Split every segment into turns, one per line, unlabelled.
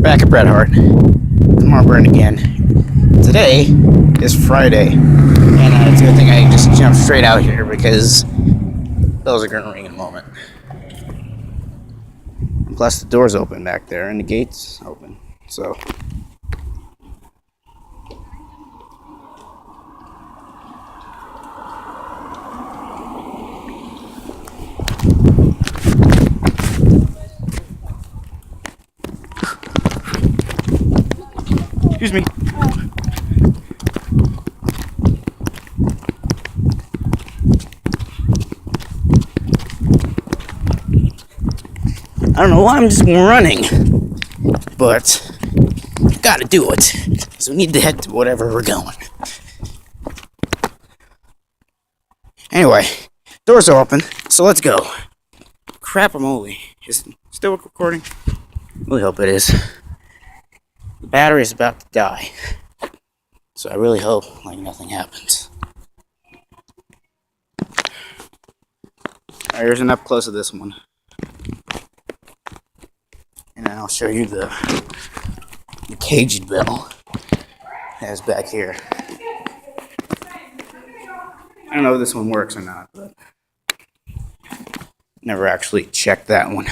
back at Bret Hart. Tomorrow burn again. Today is Friday, and it's a good thing I just jumped straight out here because bells are gonna ring in a moment. And plus, the door's open back there, and the gate's open. So. Excuse me. I don't know why I'm just running, but gotta do it. So we need to head to whatever we're going. Anyway, doors are open, so let's go. Crap, I'm only. Is it still recording? Really hope it is. The battery is about to die, so I really hope nothing happens. Alright, here's an up close of this one, and then I'll show you the caged bell that's back here. I don't know if this one works or not, but never actually checked that one.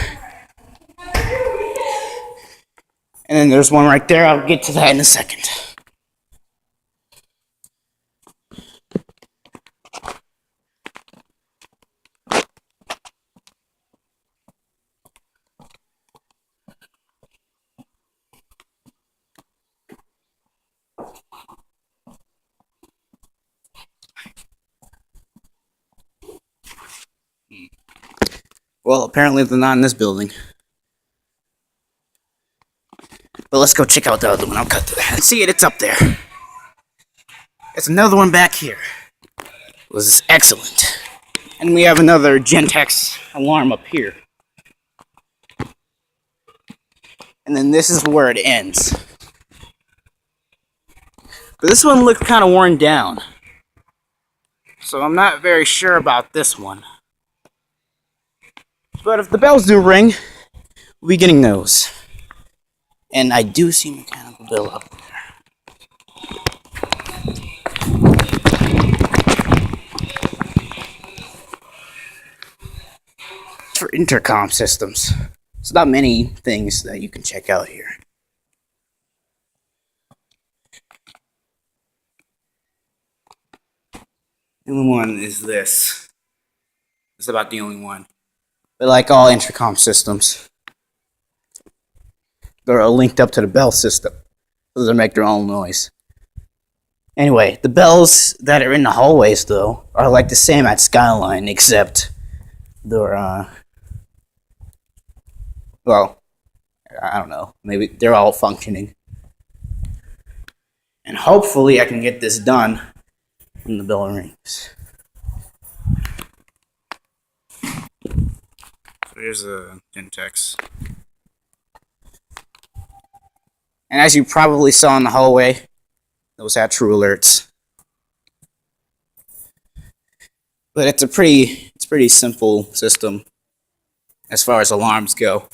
And then there's one right there. I'll get to that in a second. Well, apparently they're not in this building. But let's go check out the other one. I'll cut to that. See it, it's up there. There's another one back here. It was excellent. And we have another Gentex alarm up here. And then this is where it ends. But this one looks kind of worn down. So I'm not very sure about this one. But if the bells do ring, we'll be getting those. And I do see mechanical bill up there. For intercom systems. There's not many things that you can check out here. The only one is this. It's about the only one. But like all intercom systems, they're linked up to the bell system, so they make their own noise. Anyway, the bells that are in the hallways, though, are like the same at Skyline, except they're, well, I don't know, maybe they're all functioning. And hopefully I can get this done when the bell rings. So here's a Gentex. And as you probably saw in the hallway, those had true alerts. But it's a pretty simple system as far as alarms go.